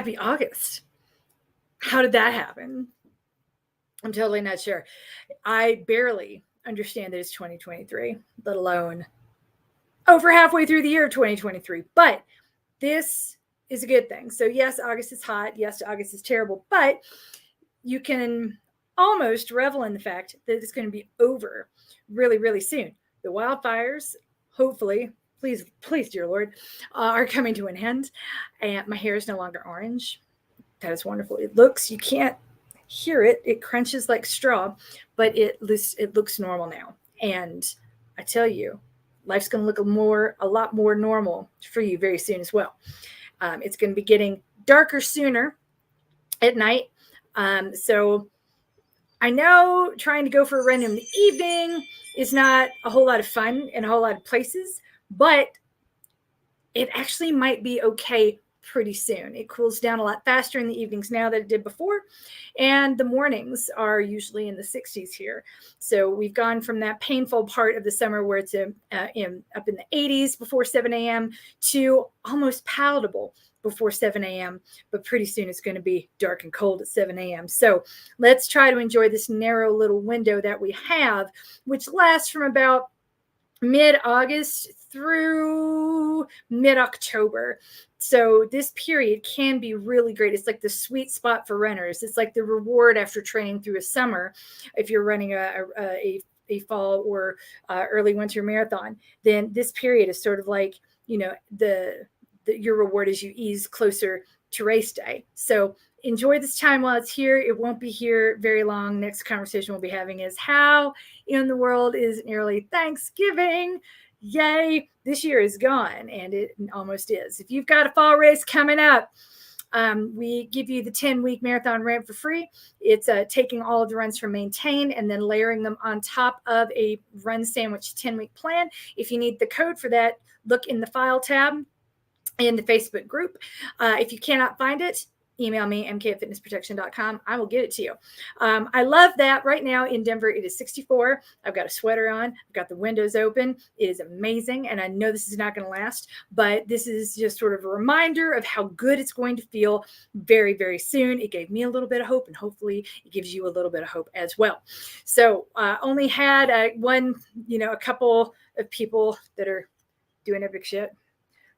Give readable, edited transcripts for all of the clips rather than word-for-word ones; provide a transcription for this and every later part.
happy August. How did that happen? I'm totally not sure. I barely understand that it's 2023, let alone over halfway through the year 2023. But this is a good thing. So, yes, August is hot. Yes, August is terrible. But you can almost revel in the fact that it's going to be over really, really soon. The wildfires, hopefully, please, dear Lord, are coming to an end. And my hair is no longer orange. That is wonderful. It looks, you can't hear it. It crunches like straw, but it looks normal now. And I tell you, life's going to look a lot more normal for you very soon as well. It's going to be getting darker sooner at night. So I know trying to go for a run in the evening is not a whole lot of fun in a whole lot of places, but it actually might be okay pretty soon. It cools down a lot faster in the evenings now than it did before, and the mornings are usually in the 60s here. So we've gone from that painful part of the summer where it's up in the 80s before 7 a.m. to almost palatable before 7 a.m., but pretty soon it's going to be dark and cold at 7 a.m. So let's try to enjoy this narrow little window that we have, which lasts from about mid-August through mid-October. So this period can be really great. It's like the sweet spot for runners. It's like the reward after training through a summer. If you're running a fall or early winter marathon, then this period is sort of like, your reward as you ease closer to race day. So enjoy this time while it's here. It won't be here very long. Next conversation we'll be having is how in the world is nearly Thanksgiving? Yay, this year is gone, and it almost is. If you've got a fall race coming up, we give you the 10-week marathon ramp for free. It's taking all of the runs from Maintain and then layering them on top of a Run Sandwich 10-week plan. If you need the code for that, look in the file tab in the Facebook group. If you cannot find it, email me, mk@fitnessprotection.com. I will get it to you. I love that right now in Denver, it is 64. I've got a sweater on. I've got the windows open. It is amazing. And I know this is not going to last, but this is just sort of a reminder of how good it's going to feel very, very soon. It gave me a little bit of hope, and hopefully it gives you a little bit of hope as well. So only had a couple of people that are doing epic shit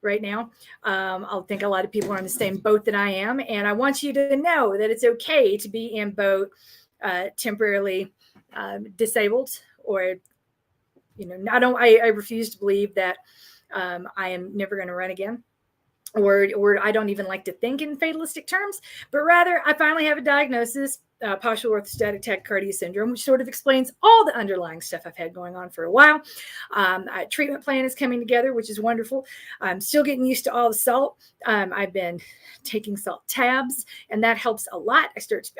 right now. I think a lot of people are in the same boat that I am. And I want you to know that it's okay to be in boat temporarily disabled, or, I refuse to believe that I am never going to run again. Or I don't even like to think in fatalistic terms, but rather I finally have a diagnosis, partial orthostatic tachycardia syndrome, which sort of explains all the underlying stuff I've had going on for a while. A treatment plan is coming together, which is wonderful. I'm still getting used to all the salt. I've been taking salt tabs, and that helps a lot.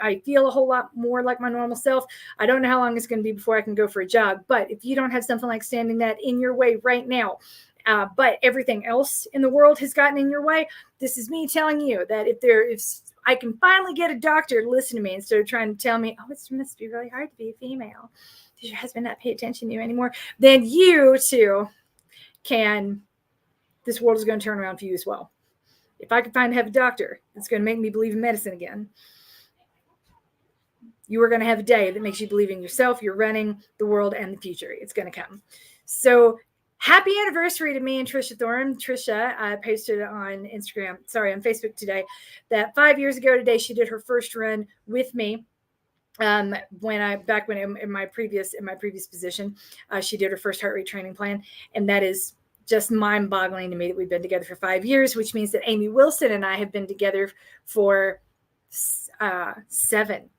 I feel a whole lot more like my normal self. I don't know how long it's going to be before I can go for a jog, but if you don't have something like standing that in your way right now, but everything else in the world has gotten in your way, this is me telling you that if I can finally get a doctor to listen to me instead of trying to tell me, oh, it must be really hard to be a female. Does your husband not pay attention to you anymore? Then you too this world is going to turn around for you as well. If I can have a doctor that's going to make me believe in medicine again, you are going to have a day that makes you believe in yourself, your running, the world, and the future. It's going to come. So happy anniversary to me and Trisha Thorne. Trisha posted on Facebook today that 5 years ago today, she did her first run with me. In my previous position, she did her first heart rate training plan. And that is just mind boggling to me that we've been together for 5 years, which means that Amy Wilson and I have been together for 7,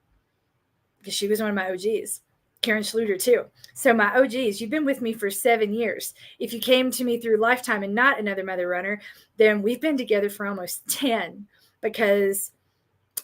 because she was one of my OGs. Karen Schluter too. So my OGs, you've been with me for 7 years. If you came to me through Lifetime and not Another Mother Runner, then we've been together for almost 10, because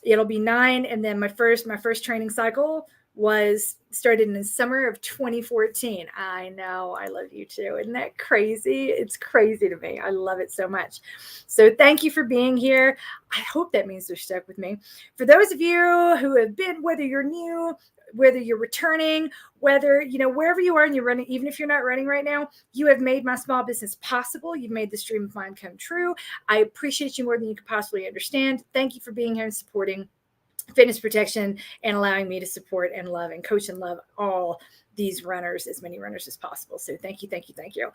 it'll be 9. And then my first training cycle was started in the summer of 2014. I know, I love you too. Isn't that crazy? It's crazy to me. I love it so much. So thank you for being here. I hope that means they're stuck with me. For those of you who have been, whether you're new whether you're returning, whether, wherever you are and you're running, even if you're not running right now, you have made my small business possible. You've made this dream of mine come true. I appreciate you more than you could possibly understand. Thank you for being here and supporting Fitness Protection and allowing me to support and love and coach and love all these runners, as many runners as possible. So thank you, thank you, thank you.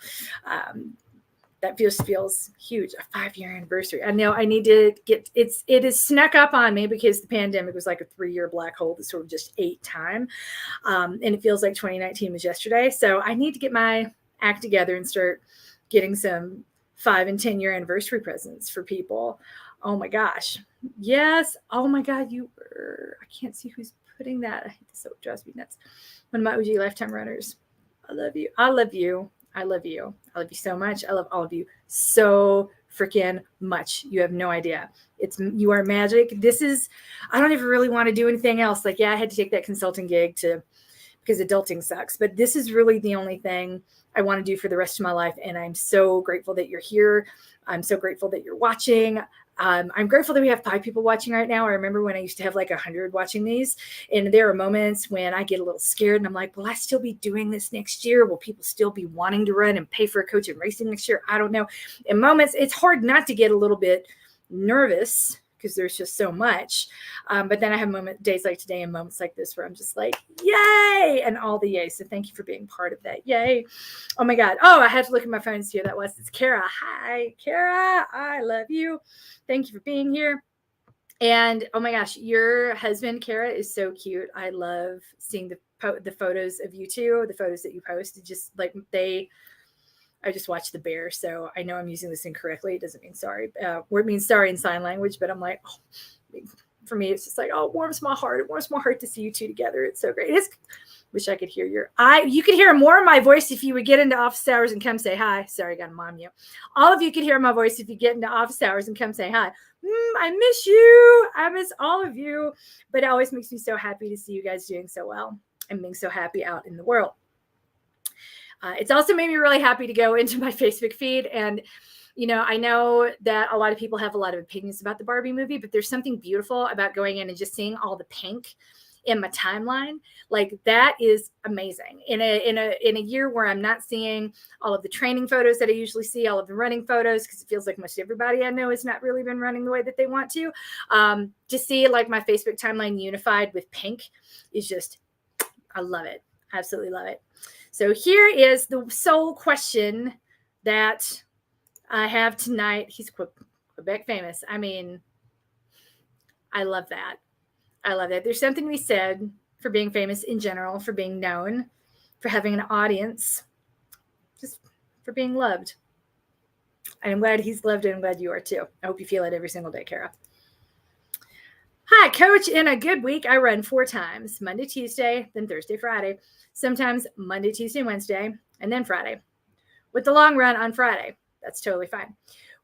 That feels huge. A 5-year anniversary. I know I need to get it is snuck up on me because the pandemic was like a 3-year black hole that sort of just ate time. And it feels like 2019 was yesterday. So I need to get my act together and start getting some 5 and 10-year anniversary presents for people. Oh my gosh. Yes. Oh my God. I can't see who's putting that. I hate this, so it drives me nuts. One of my OG lifetime runners. I love you. I love you. I love you. I love you so much. I love all of you so freaking much. You have no idea. You are magic. I don't even really want to do anything else. Like, yeah, I had to take that consulting gig because adulting sucks, but this is really the only thing I want to do for the rest of my life. And I'm so grateful that you're here. I'm so grateful that you're watching. I'm grateful that we have 5 people watching right now. I remember when I used to have like 100 watching these, and there are moments when I get a little scared and I'm like, will I still be doing this next year? Will people still be wanting to run and pay for a coach and racing next year? I don't know. In moments, it's hard not to get a little bit nervous because there's just so much. But then I have days like today and moments like this where I'm just like, yay, and all the yay. So thank you for being part of that. Yay. Oh my God. Oh, I had to look at my phone to see who that was. It's Kara. Hi, Kara. I love you. Thank you for being here. And oh my gosh, your husband, Kara, is so cute. I love seeing the photos of you two, the photos that you post. It just like I just watched The Bear, so I know I'm using this incorrectly. It doesn't mean sorry. It means sorry in sign language, but I'm like, for me, it's just like, oh, it warms my heart. It warms my heart to see you two together. It's so great. Wish I could hear you could hear more of my voice if you would get into office hours and come say hi. Sorry, I got to mom you. All of you could hear my voice if you get into office hours and come say hi. I miss you. I miss all of you. But it always makes me so happy to see you guys doing so well and being so happy out in the world. It's also made me really happy to go into my Facebook feed. And, I know that a lot of people have a lot of opinions about the Barbie movie, but there's something beautiful about going in and just seeing all the pink in my timeline. Like, that is amazing. In a year where I'm not seeing all of the training photos that I usually see, all of the running photos, because it feels like most everybody I know has not really been running the way that they want to. To see like my Facebook timeline unified with pink is just, I love it. Absolutely love it. So here is the sole question that I have tonight. He's Quebec famous. I mean, I love that. I love that. There's something to be said for being famous in general, for being known, for having an audience, just for being loved. And I'm glad he's loved, and I'm glad you are too. I hope you feel it every single day, Kara. Hi, coach. In a good week, I run 4 times, Monday, Tuesday, then Thursday, Friday. Sometimes Monday, Tuesday, Wednesday, and then Friday. With the long run on Friday. That's totally fine.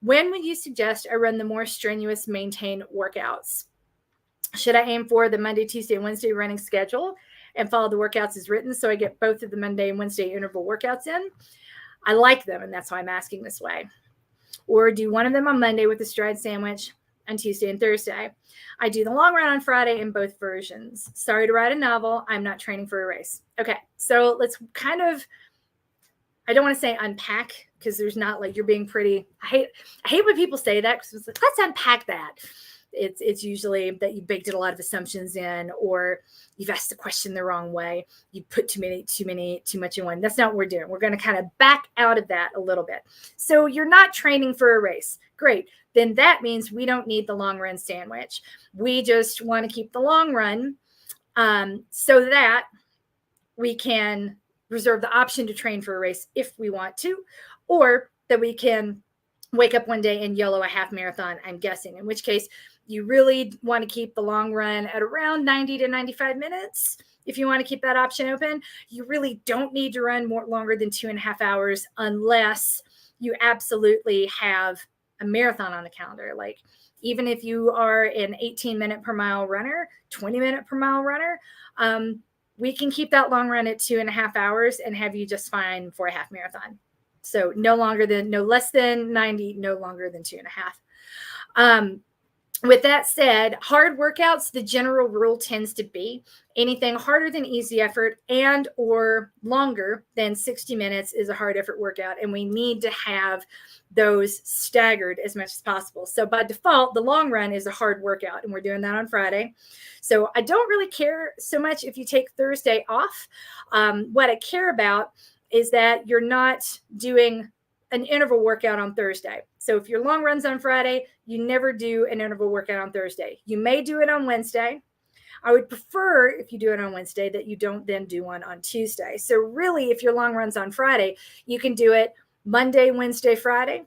When would you suggest I run the more strenuous maintained workouts? Should I aim for the Monday, Tuesday, and Wednesday running schedule and follow the workouts as written so I get both of the Monday and Wednesday interval workouts in? I like them, and that's why I'm asking this way. Or do one of them on Monday with a stride sandwich on Tuesday and Thursday. I do the long run on Friday in both versions. Sorry to write a novel. I'm not training for a race. Okay, so let's kind of, I don't want to say unpack because there's not like you're being pretty. I hate when people say that because it's like, let's unpack that. It's usually that you baked a lot of assumptions in, or you've asked the question the wrong way. You put too much in one. That's not what we're doing. We're going to kind of back out of that a little bit. So you're not training for a race. Great. Then that means we don't need the long run sandwich. We just want to keep the long run so that we can reserve the option to train for a race if we want to, or that we can wake up one day and YOLO a half marathon, I'm guessing, in which case you really want to keep the long run at around 90 to 95 minutes. If you want to keep that option open, you really don't need to run longer than 2.5 hours unless you absolutely have a marathon on the calendar. Like, even if you are an 18-minute per mile runner, 20-minute per mile runner, we can keep that long run at 2.5 hours and have you just fine for a half marathon. So no less than 90, no longer than 2.5. with that said, hard workouts, the general rule tends to be anything harder than easy effort and or longer than 60 minutes is a hard effort workout. And we need to have those staggered as much as possible. So by default, the long run is a hard workout, and we're doing that on Friday. So I don't really care so much if you take Thursday off. What I care about is that you're not doing an interval workout on Thursday. So if your long run's on Friday, you never do an interval workout on Thursday. You may do it on Wednesday. I would prefer, if you do it on Wednesday, that you don't then do one on Tuesday. So really, if your long run's on Friday, you can do it Monday, Wednesday, Friday,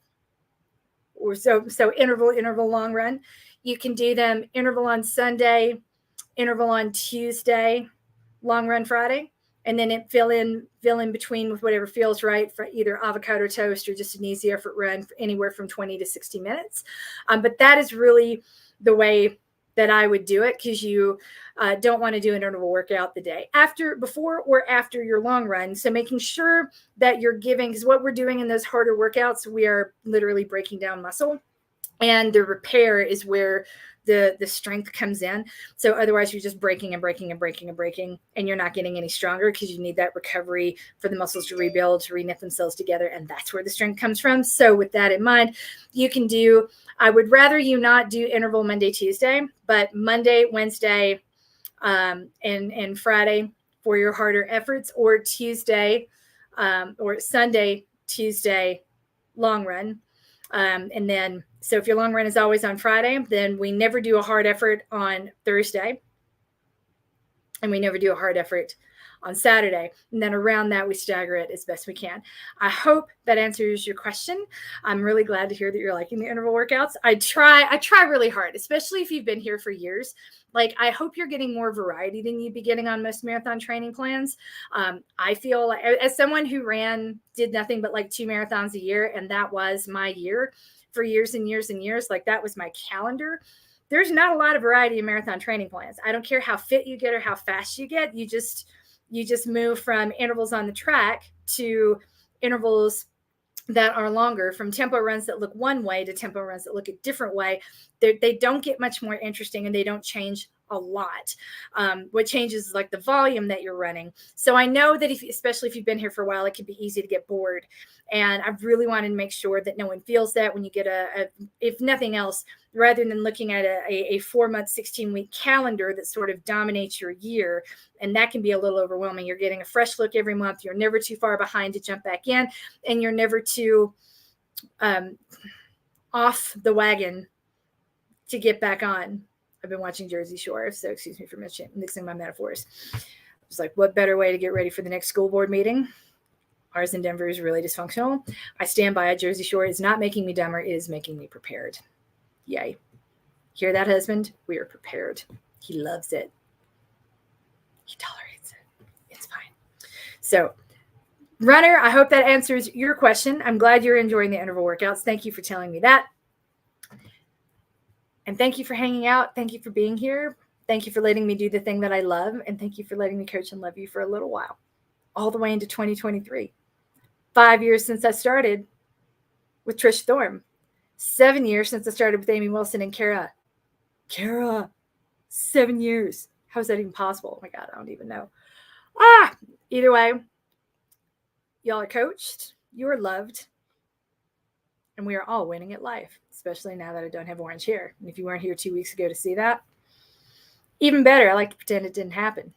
or so interval long run. You can do them interval on Sunday, interval on Tuesday, long run Friday, and then fill in between with whatever feels right for either avocado toast or just an easy effort run for anywhere from 20 to 60 minutes. But that is really the way that I would do it, because you don't want to do an interval workout the day before or after your long run. So making sure that you're giving, because what we're doing in those harder workouts, we are literally breaking down muscle, and the repair is where the strength comes in. So otherwise you're just breaking and breaking and breaking and breaking, and you're not getting any stronger, because you need that recovery for the muscles to rebuild, to reknit themselves together. And that's where the strength comes from. So with that in mind, I would rather you not do interval Monday, Tuesday, but Monday, Wednesday, and Friday for your harder efforts, or Tuesday, or Sunday, Tuesday, long run. And then, so if your long run is always on Friday, then we never do a hard effort on Thursday, and we never do a hard effort on Saturday. And then around that, we stagger it as best we can. I hope that answers your question. I'm really glad to hear that you're liking the interval workouts. I try really hard, especially if you've been here for years. Like, I hope you're getting more variety than you'd be getting on most marathon training plans. I feel like, as someone who did nothing but like 2 marathons a year, and that was my year for years and years and years, like that was my calendar. There's not a lot of variety in marathon training plans. I don't care how fit you get or how fast you get. You just move from intervals on the track to intervals that are longer, from tempo runs that look one way to tempo runs that look a different way. They don't get much more interesting, and they don't change a lot. What changes is like the volume that you're running. So I know that especially if you've been here for a while, it can be easy to get bored. And I really wanted to make sure that no one feels that when you get if nothing else, rather than looking at a 4-month, 16-week calendar that sort of dominates your year. And that can be a little overwhelming. You're getting a fresh look every month. You're never too far behind to jump back in, and you're never too off the to get back on. I've been watching Jersey Shore, so excuse me for mixing my metaphors. It's like, what better way to get ready for the next school board meeting? Ours in Denver is really dysfunctional. I stand by it. Jersey Shore is not making me dumber. It is making me prepared. Yay. Hear that, husband? We are prepared. He loves it. He tolerates it. It's fine. So, runner, I hope that answers your question. I'm glad you're enjoying the interval workouts. Thank you for telling me that. And thank you for hanging out. Thank you for being here. Thank you for letting me do the thing that I love. And thank you for letting me coach and love you for a little while, all the way into 2023. 5 years since I started with Trish Thorne. 7 years since I started with Amy Wilson and Kara. 7 years. How is that even possible? Oh my God, I don't even know. Either way, y'all are coached, you are loved, and we are all winning at life, especially now that I don't have orange hair. And if you weren't here 2 weeks ago to see that, even better, I like to pretend it didn't happen.